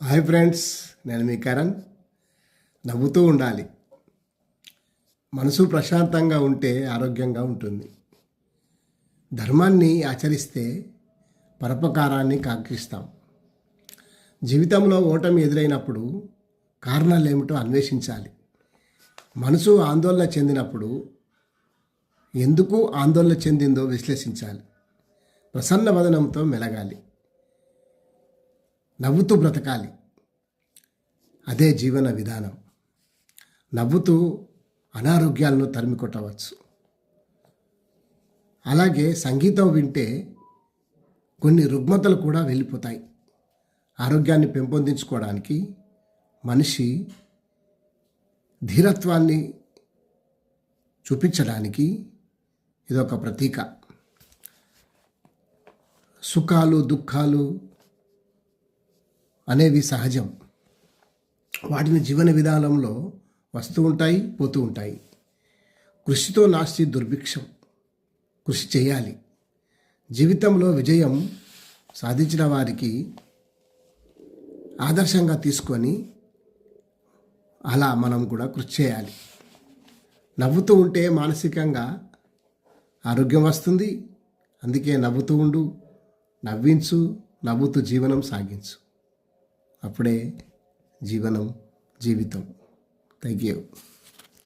Hi friends, నేను మీ కరణ్. నవ్వుతూ ఉండాలి. మనసు ప్రశాంతంగా ఉంటే ఆరోగ్యంగా ఉంటుంది. ధర్మాన్ని ఆచరిస్తే పరోపకారాన్ని కాంక్షిస్తాం. జీవితంలో ఓటమి ఎదురైనప్పుడు కారణాలు ఏమిటో అన్వేషించాలి. మనసు ఆందోళన చెందినప్పుడు ఎందుకు ఆందోళన చెందిందో విశ్లేషించాలి. ప్రసన్న వదనంతో మెలగాలి. నవ్వుతూ బ్రతకాలి. అదే జీవన విధానం. నవ్వుతూ అనారోగ్యాలను తరిమి కొట్టవచ్చు. అలాగే సంగీతం వింటే కొన్ని రుగ్మతలు కూడా వెళ్ళిపోతాయి. ఆరోగ్యాన్ని పెంపొందించుకోవడానికి మనిషి ధీరత్వాన్ని చూపించడానికి ఇదొక ప్రతీక. సుఖాలు దుఃఖాలు అనేవి సహజం. వాటిని జీవన విధానంలో వస్తూ ఉంటాయి, పోతూ ఉంటాయి. కృషితో నాస్తి దుర్భిక్షం. కృషి చేయాలి. జీవితంలో విజయం సాధించిన వారికి ఆదర్శంగా తీసుకొని అలా మనం కూడా కృషి చేయాలి. నవ్వుతూ ఉంటే మానసికంగా ఆరోగ్యం వస్తుంది. అందుకే నవ్వుతూ ఉండు, నవ్వించు, నవ్వుతూ జీవనం సాగించు. అప్పుడే జీవితం. Thank you.